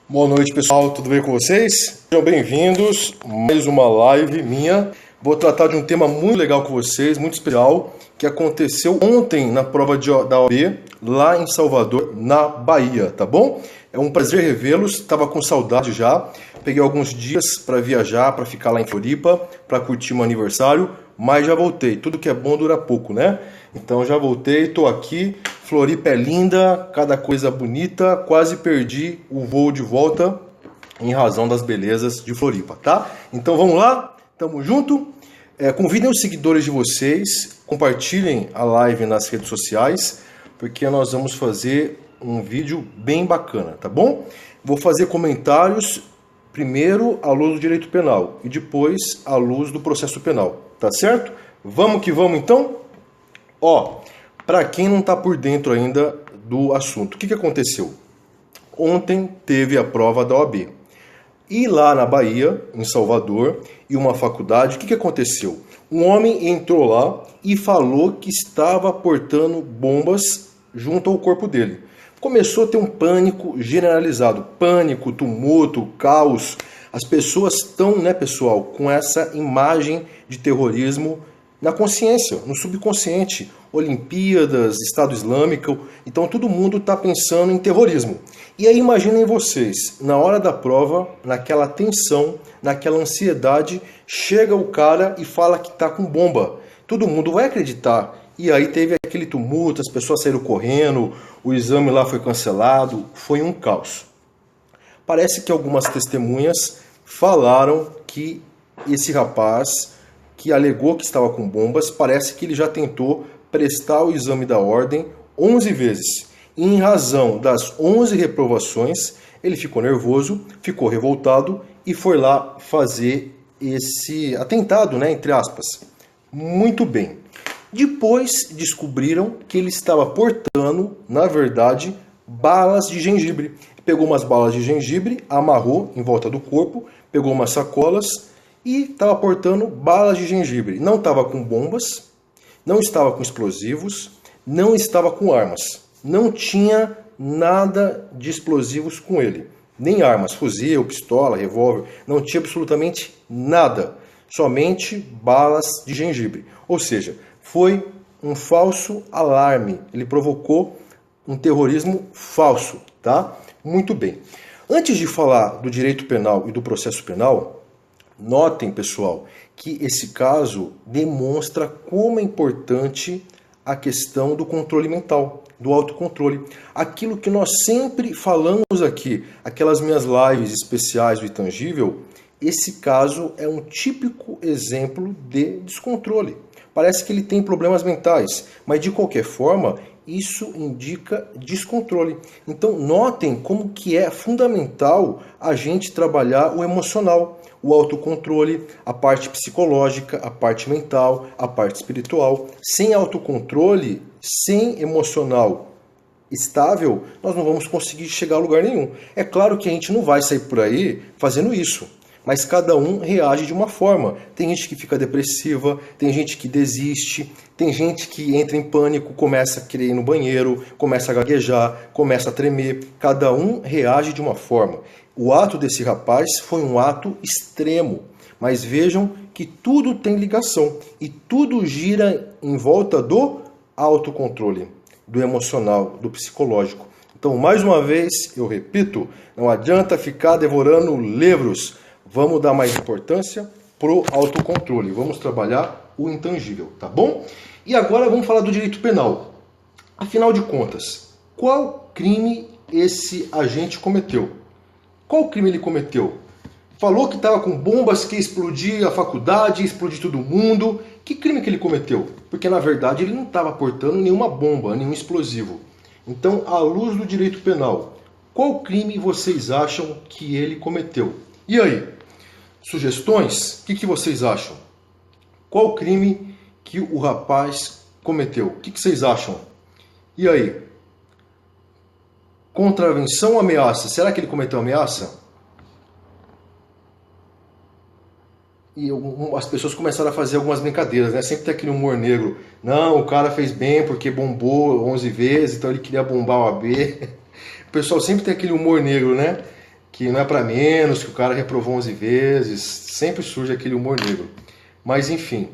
Boa noite, pessoal, tudo bem com vocês? Sejam bem-vindos a mais uma live minha. Vou tratar de um tema muito legal com vocês, muito especial, que aconteceu ontem na prova da OAB, lá em Salvador, na Bahia, tá bom? É um prazer revê-los, estava com saudade já. Peguei alguns dias para viajar, para ficar lá em Floripa, para curtir meu aniversário, mas já voltei. Tudo que é bom dura pouco, né? Então já voltei, estou aqui. Floripa é linda, cada coisa bonita. Quase perdi o voo de volta em razão das belezas de Floripa, tá? Então vamos lá, tamo junto. Convidem os seguidores de vocês, compartilhem a live nas redes sociais, porque nós vamos fazer um vídeo bem bacana, tá bom? Vou fazer comentários primeiro à luz do direito penal e depois à luz do processo penal, tá certo? Vamos que vamos então? Para quem não está por dentro ainda do assunto, o que aconteceu? Ontem teve a prova da OAB. E lá na Bahia, em Salvador, em uma faculdade, o que aconteceu? Um homem entrou lá e falou que estava portando bombas junto ao corpo dele. Começou a ter um pânico generalizado, pânico, tumulto, caos. As pessoas estão, pessoal, com essa imagem de terrorismo na consciência, no subconsciente. Olimpíadas, Estado Islâmico, então todo mundo está pensando em terrorismo. E aí imaginem vocês, na hora da prova, naquela tensão, naquela ansiedade, chega o cara e fala que está com bomba. Todo mundo vai acreditar. E aí teve aquele tumulto, as pessoas saíram correndo, o exame lá foi cancelado, foi um caos. Parece que algumas testemunhas falaram que esse rapaz que alegou que estava com bombas, parece que ele já tentou prestar o exame da ordem 11 vezes. E em razão das 11 reprovações, ele ficou nervoso, ficou revoltado e foi lá fazer esse atentado, entre aspas. Muito bem. Depois descobriram que ele estava portando, na verdade, balas de gengibre. Pegou umas balas de gengibre, amarrou em volta do corpo, pegou umas sacolas e estava portando balas de gengibre. Não estava com bombas, não estava com explosivos, não estava com armas. Não tinha nada de explosivos com ele. Nem armas, fuzil, pistola, revólver, não tinha absolutamente nada. Somente balas de gengibre. Ou seja, foi um falso alarme. Ele provocou um terrorismo falso, tá? Muito bem. Antes de falar do direito penal e do processo penal, notem, pessoal, que esse caso demonstra como é importante a questão do controle mental, do autocontrole. Aquilo que nós sempre falamos aqui, aquelas minhas lives especiais do Intangível, esse caso é um típico exemplo de descontrole. Parece que ele tem problemas mentais, mas de qualquer forma, isso indica descontrole. Então notem como que é fundamental a gente trabalhar o emocional, o autocontrole, a parte psicológica, a parte mental, a parte espiritual. Sem autocontrole, sem emocional estável, nós não vamos conseguir chegar a lugar nenhum. É claro que a gente não vai sair por aí fazendo isso, mas cada um reage de uma forma. Tem gente que fica depressiva, tem gente que desiste, tem gente que entra em pânico, começa a querer ir no banheiro, começa a gaguejar, começa a tremer. Cada um reage de uma forma. O ato desse rapaz foi um ato extremo, mas vejam que tudo tem ligação e tudo gira em volta do autocontrole, do emocional, do psicológico. Então, mais uma vez, eu repito, não adianta ficar devorando livros. Vamos dar mais importância pro autocontrole. Vamos trabalhar o intangível, tá bom? E agora vamos falar do direito penal. Afinal de contas, qual crime esse agente cometeu? Qual crime ele cometeu? Falou que estava com bombas, que ia explodir a faculdade, ia explodir todo mundo. Que crime que ele cometeu? Porque na verdade ele não estava portando nenhuma bomba, nenhum explosivo. Então, à luz do direito penal, qual crime vocês acham que ele cometeu? E aí? Sugestões? O que vocês acham? Qual crime que o rapaz cometeu? O que vocês acham? E aí? Contravenção ou ameaça? Será que ele cometeu ameaça? E as pessoas começaram a fazer algumas brincadeiras, Sempre tem aquele humor negro. Não, o cara fez bem porque bombou 11 vezes, então ele queria bombar o AB. O pessoal sempre tem aquele humor negro, que não é para menos, que o cara reprovou 11 vezes, sempre surge aquele humor negro. Mas enfim,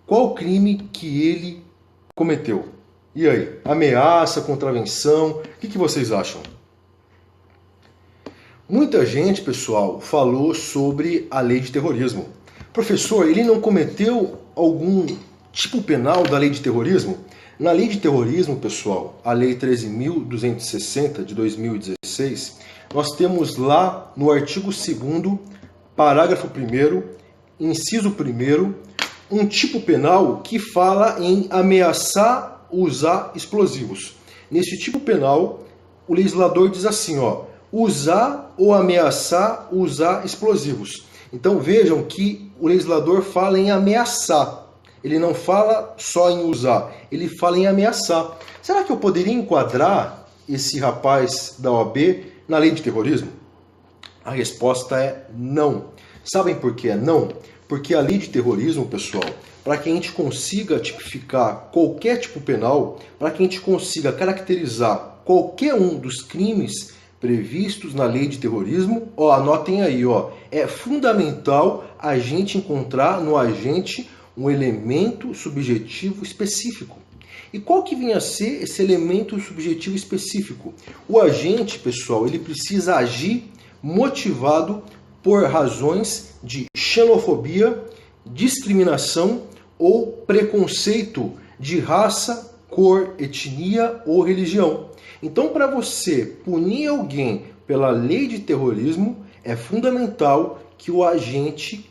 qual o crime que ele cometeu? E aí? Ameaça, contravenção, o que vocês acham? Muita gente, pessoal, falou sobre a lei de terrorismo. Professor, ele não cometeu algum tipo penal da lei de terrorismo? Na lei de terrorismo, pessoal, a lei 13.260 de 2016, nós temos lá no artigo 2º, parágrafo 1º, inciso 1º, um tipo penal que fala em ameaçar usar explosivos. Nesse tipo penal, o legislador diz assim, ó, usar ou ameaçar usar explosivos. Então vejam que o legislador fala em ameaçar. Ele não fala só em usar, ele fala em ameaçar. Será que eu poderia enquadrar esse rapaz da OAB na lei de terrorismo? A resposta é não. Sabem por que é não? Porque a lei de terrorismo, pessoal, para que a gente consiga tipificar qualquer tipo penal, para que a gente consiga caracterizar qualquer um dos crimes previstos na lei de terrorismo, ó, anotem aí, ó, é fundamental a gente encontrar no agente um elemento subjetivo específico. E qual que vem a ser esse elemento subjetivo específico? O agente, pessoal, ele precisa agir motivado por razões de xenofobia, discriminação ou preconceito de raça, cor, etnia ou religião. Então, para você punir alguém pela lei de terrorismo, é fundamental que o agente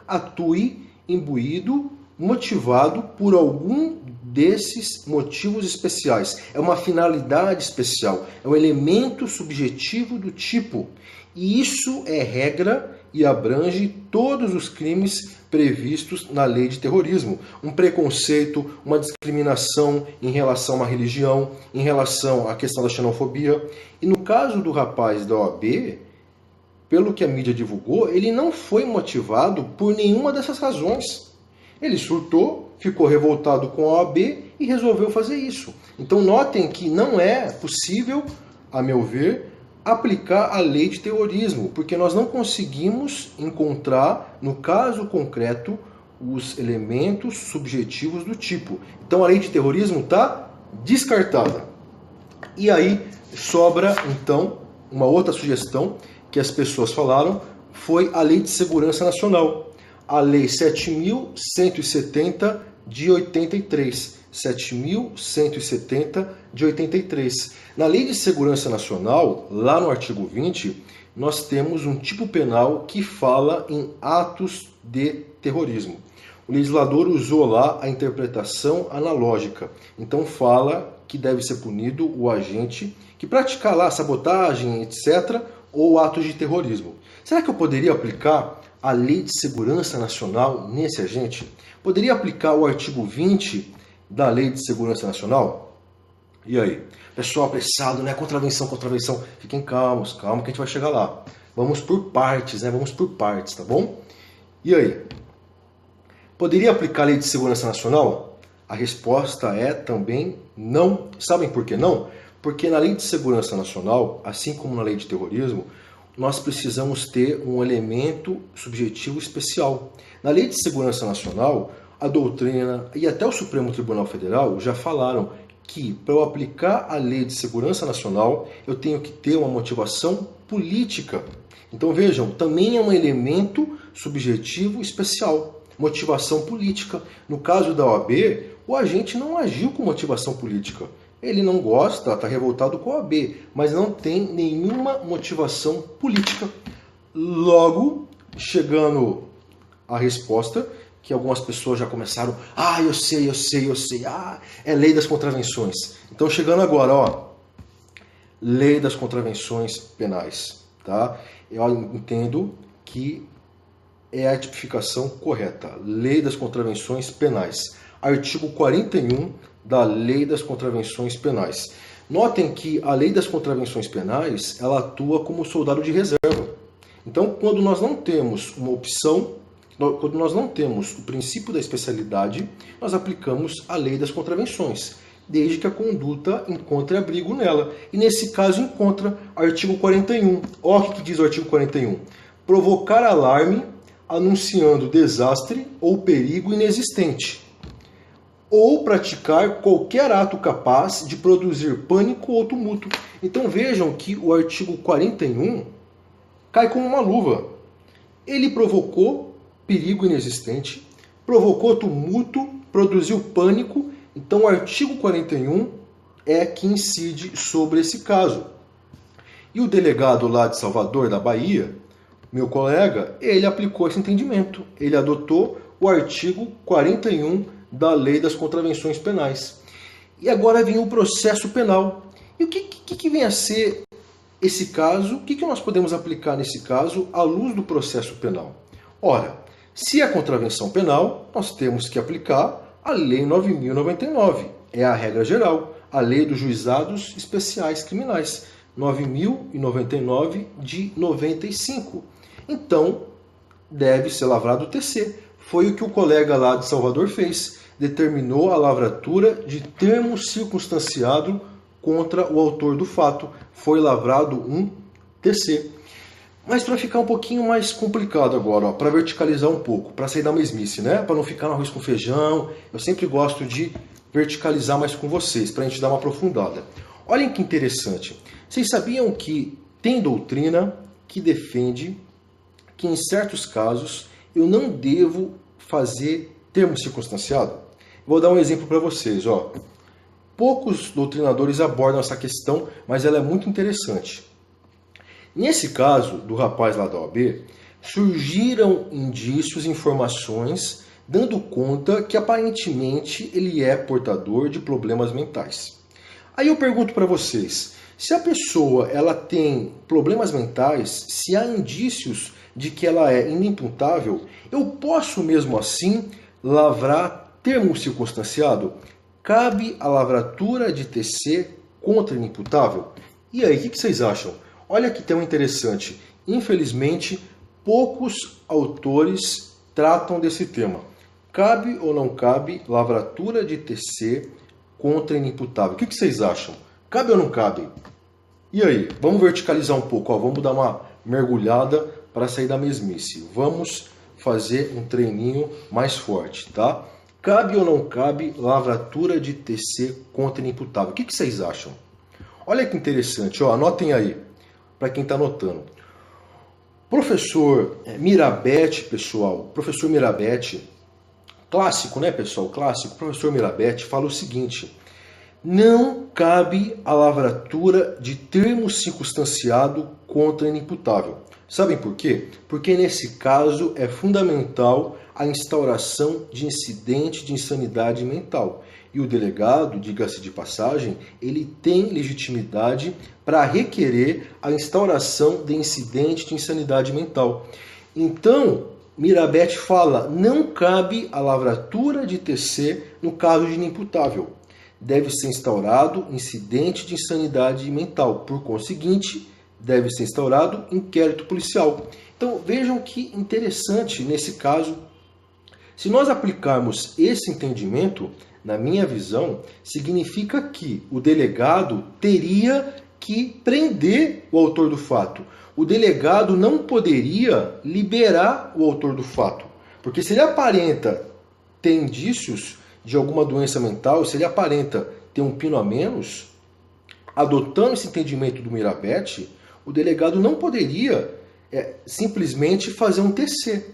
atue imbuído, motivado por algum desses motivos especiais. É uma finalidade especial, é um elemento subjetivo do tipo. E isso é regra e abrange todos os crimes previstos na lei de terrorismo. Um preconceito, uma discriminação em relação a uma religião, em relação à questão da xenofobia. E no caso do rapaz da OAB, pelo que a mídia divulgou, ele não foi motivado por nenhuma dessas razões. Ele surtou, ficou revoltado com a OAB e resolveu fazer isso. Então notem que não é possível, a meu ver, aplicar a lei de terrorismo, porque nós não conseguimos encontrar, no caso concreto, os elementos subjetivos do tipo. Então a lei de terrorismo está descartada. E aí sobra, então, uma outra sugestão que as pessoas falaram, foi a Lei de Segurança Nacional, a Lei 7.170 de 83. 7.170 de 83. Na Lei de Segurança Nacional, lá no artigo 20, nós temos um tipo penal que fala em atos de terrorismo. O legislador usou lá a interpretação analógica. Então fala que deve ser punido o agente que praticar lá sabotagem, etc., ou atos de terrorismo. Será que eu poderia aplicar a Lei de Segurança Nacional nesse agente? Poderia aplicar o artigo 20 da Lei de Segurança Nacional? E aí? Pessoal apressado, né? Contravenção. Fiquem calmos, calma que a gente vai chegar lá. Vamos por partes, né? Vamos por partes, tá bom? E aí? Poderia aplicar a Lei de Segurança Nacional? A resposta é também não. Sabem por que não? Porque na Lei de Segurança Nacional, assim como na Lei de Terrorismo, nós precisamos ter um elemento subjetivo especial. Na Lei de Segurança Nacional, a doutrina e até o Supremo Tribunal Federal já falaram que para eu aplicar a Lei de Segurança Nacional, eu tenho que ter uma motivação política. Então vejam, também é um elemento subjetivo especial, motivação política. No caso da OAB, o agente não agiu com motivação política. Ele não gosta, está revoltado com a OAB, mas não tem nenhuma motivação política. Logo, chegando à resposta, que algumas pessoas já começaram, eu sei, é lei das contravenções. Então, chegando agora, ó, lei das contravenções penais, tá? Eu entendo que é a tipificação correta, lei das contravenções penais. Artigo 41 da Lei das Contravenções Penais. Notem que a Lei das Contravenções Penais, ela atua como soldado de reserva. Então, quando nós não temos uma opção, quando nós não temos o princípio da especialidade, nós aplicamos a Lei das Contravenções. desde que a conduta encontre abrigo nela. E nesse caso encontra artigo 41. Olha o que diz o artigo 41. Provocar alarme anunciando desastre ou perigo inexistente, ou praticar qualquer ato capaz de produzir pânico ou tumulto. Então vejam que o artigo 41 cai como uma luva. Ele provocou perigo inexistente, provocou tumulto, produziu pânico. Então o artigo 41 é que incide sobre esse caso. E o delegado lá de Salvador, da Bahia, meu colega, ele aplicou esse entendimento. Ele adotou o artigo 41 da Lei das Contravenções Penais. E agora vem o processo penal. E o que vem a ser esse caso? O que nós podemos aplicar nesse caso à luz do processo penal? Ora, se é contravenção penal, nós temos que aplicar a Lei 9.099. É a regra geral, a Lei dos Juizados Especiais Criminais, 9.099 de 95. Então, deve ser lavrado o TC. Foi o que o colega lá de Salvador fez. Determinou a lavratura de termo circunstanciado contra o autor do fato. Foi lavrado um TC. Mas para ficar um pouquinho mais complicado agora, para verticalizar um pouco, para sair da mesmice, né? Para não ficar no arroz com feijão, eu sempre gosto de verticalizar mais com vocês, para a gente dar uma aprofundada. Olhem que interessante. Vocês sabiam que tem doutrina que defende que em certos casos eu não devo fazer termo circunstanciado? Vou dar um exemplo para vocês. Poucos doutrinadores abordam essa questão, mas ela é muito interessante. Nesse caso do rapaz lá da OAB, surgiram indícios, informações, dando conta que aparentemente ele é portador de problemas mentais. Aí eu pergunto para vocês, se a pessoa ela tem problemas mentais, se há indícios de que ela é inimputável, eu posso mesmo assim lavrar termo circunstanciado? Cabe a lavratura de TC contra inimputável? E aí, o que vocês acham? Olha que tema interessante. Infelizmente, poucos autores tratam desse tema. Cabe ou não cabe lavratura de TC contra inimputável? O que vocês acham? Cabe ou não cabe? E aí, vamos verticalizar um pouco, vamos dar uma mergulhada para sair da mesmice. Vamos fazer um treininho mais forte, tá? Cabe ou não cabe lavratura de TC contra inimputável? O que vocês acham? Olha que interessante, anotem aí, para quem está anotando. Professor Mirabete, pessoal, professor Mirabete, clássico, né, pessoal? Clássico, professor Mirabete fala o seguinte: não cabe a lavratura de termo circunstanciado contra inimputável. Sabem por quê? Porque nesse caso é fundamental a instauração de incidente de insanidade mental. E o delegado, diga-se de passagem, ele tem legitimidade para requerer a instauração de incidente de insanidade mental. Então, Mirabete fala, não cabe a lavratura de TC no caso de inimputável. Deve ser instaurado incidente de insanidade mental. Por conseguinte, deve ser instaurado inquérito policial. Então, vejam que interessante nesse caso. Se nós aplicarmos esse entendimento, na minha visão, significa que o delegado teria que prender o autor do fato. O delegado não poderia liberar o autor do fato. Porque se ele aparenta ter indícios de alguma doença mental, se ele aparenta ter um pino a menos, adotando esse entendimento do Mirabete, o delegado não poderia simplesmente fazer um TC.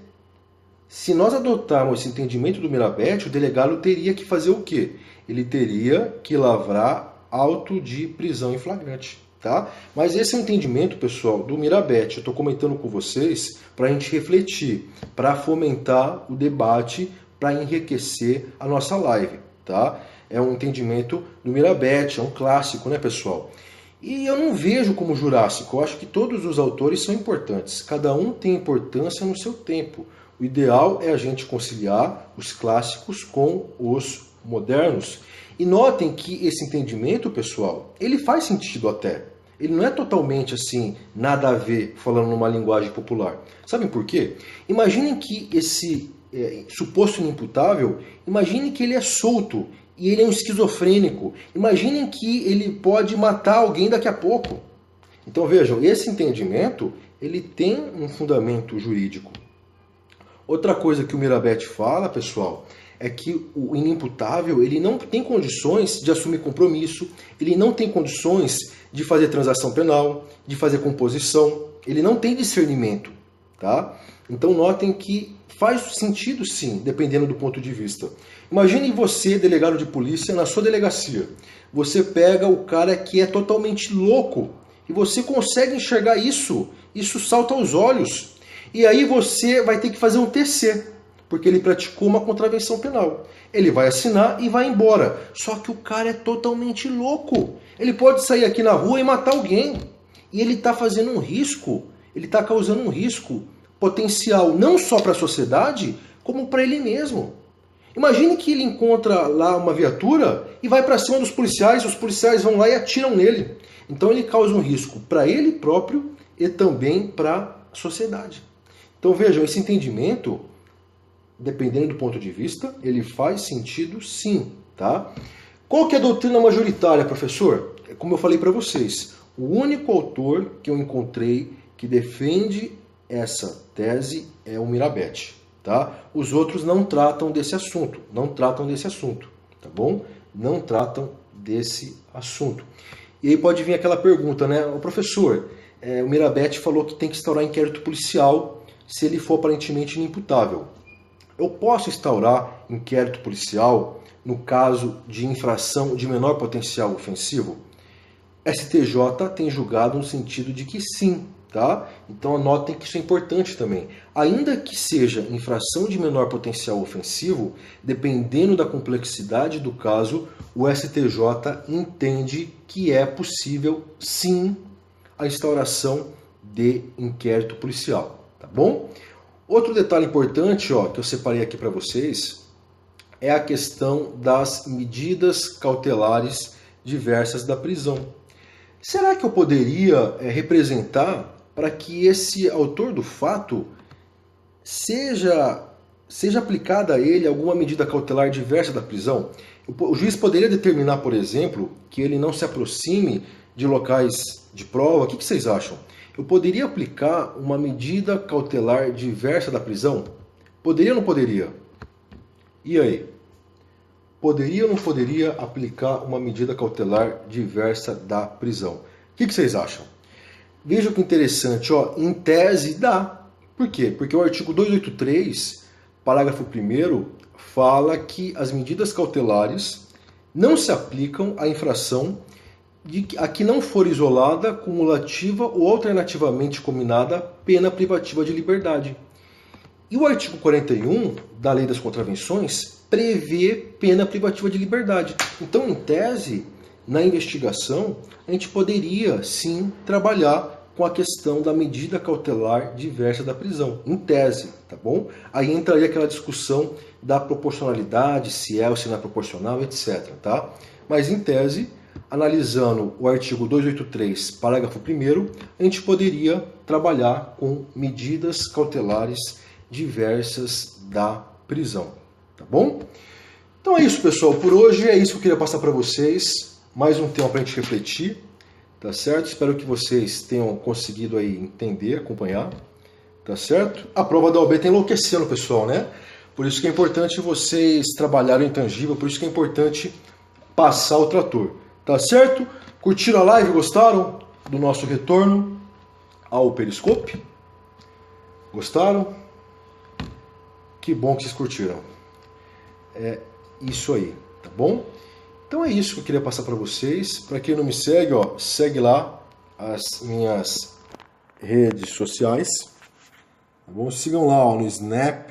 Se nós adotarmos esse entendimento do Mirabete, o delegado teria que fazer o quê? Ele teria que lavrar auto de prisão em flagrante. Tá? Mas esse é o entendimento, pessoal, do Mirabete. Eu estou comentando com vocês para a gente refletir, para fomentar o debate, para enriquecer a nossa live. Tá? É um entendimento do Mirabete, é um clássico, né, pessoal? E eu não vejo como jurássico. Eu acho que todos os autores são importantes. Cada um tem importância no seu tempo. O ideal é a gente conciliar os clássicos com os modernos. E notem que esse entendimento, pessoal, ele faz sentido até. Ele não é totalmente assim, nada a ver, falando numa linguagem popular. Sabem por quê? Imaginem que esse suposto inimputável, imagine que ele é solto e ele é um esquizofrênico. Imaginem que ele pode matar alguém daqui a pouco. Então vejam, esse entendimento ele tem um fundamento jurídico. Outra coisa que o Mirabete fala, pessoal, é que o inimputável ele não tem condições de assumir compromisso, ele não tem condições de fazer transação penal, de fazer composição, ele não tem discernimento, tá? Então notem que faz sentido sim, dependendo do ponto de vista. Imagine você, delegado de polícia, na sua delegacia. Você pega o cara que é totalmente louco e você consegue enxergar isso salta aos olhos. E aí você vai ter que fazer um TC, porque ele praticou uma contravenção penal. Ele vai assinar e vai embora. Só que o cara é totalmente louco. Ele pode sair aqui na rua e matar alguém. E ele está fazendo um risco, ele está causando um risco potencial não só para a sociedade, como para ele mesmo. Imagine que ele encontra lá uma viatura e vai para cima dos policiais, os policiais vão lá e atiram nele. Então ele causa um risco para ele próprio e também para a sociedade. Então vejam, esse entendimento, dependendo do ponto de vista, ele faz sentido sim, tá? Qual que é a doutrina majoritária, professor? Como eu falei para vocês, o único autor que eu encontrei que defende essa tese é o Mirabete, tá? Os outros não tratam desse assunto, tá bom? Não tratam desse assunto. E aí pode vir aquela pergunta, né? O professor, o Mirabete falou que tem que instaurar inquérito policial se ele for aparentemente inimputável. Eu posso instaurar inquérito policial no caso de infração de menor potencial ofensivo? STJ tem julgado no sentido de que sim, tá? Então anotem que isso é importante também. Ainda que seja infração de menor potencial ofensivo, dependendo da complexidade do caso, o STJ entende que é possível sim a instauração de inquérito policial, tá bom? Outro detalhe importante, que eu separei aqui para vocês, é a questão das medidas cautelares diversas da prisão. Será que eu poderia representar para que esse autor do fato seja aplicada a ele alguma medida cautelar diversa da prisão? O juiz poderia determinar, por exemplo, que ele não se aproxime de locais de prova. O que vocês acham? Eu poderia aplicar uma medida cautelar diversa da prisão? Poderia ou não poderia? E aí? Poderia ou não poderia aplicar uma medida cautelar diversa da prisão? O que vocês acham? Veja que interessante, em tese dá. Por quê? Porque o artigo 283, parágrafo 1º, fala que as medidas cautelares não se aplicam à infração a que não for isolada, cumulativa ou alternativamente combinada pena privativa de liberdade. E o artigo 41 da Lei das Contravenções prevê pena privativa de liberdade. Então, em tese, na investigação, a gente poderia sim trabalhar com a questão da medida cautelar diversa da prisão, em tese, tá bom? Aí entraria aquela discussão da proporcionalidade, se é ou se não é proporcional, etc, tá? Mas em tese, analisando o artigo 283, parágrafo 1º, a gente poderia trabalhar com medidas cautelares diversas da prisão, tá bom? Então é isso, pessoal. Por hoje é isso que eu queria passar para vocês. Mais um tema para a gente refletir, tá certo? Espero que vocês tenham conseguido aí entender, acompanhar, tá certo? A prova da OAB está enlouquecendo, pessoal, né? Por isso que é importante vocês trabalharem o intangível, por isso que é importante passar o trator, tá certo? Curtiram a live? Gostaram do nosso retorno ao Periscope? Gostaram? Que bom que vocês curtiram. É isso aí, tá bom? Então é isso que eu queria passar para vocês. Para quem não me segue, segue lá as minhas redes sociais. Tá bom? Sigam lá no Snap,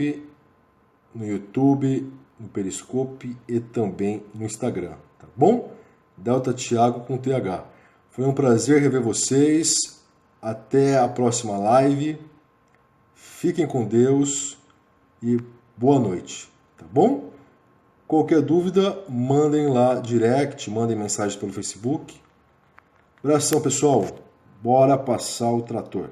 no YouTube, no Periscope e também no Instagram, tá bom? Delta Thiago com TH. Foi um prazer rever vocês. Até a próxima live. Fiquem com Deus e boa noite, tá bom? Qualquer dúvida, mandem lá direct, mandem mensagens pelo Facebook. Abração, pessoal. Bora passar o trator.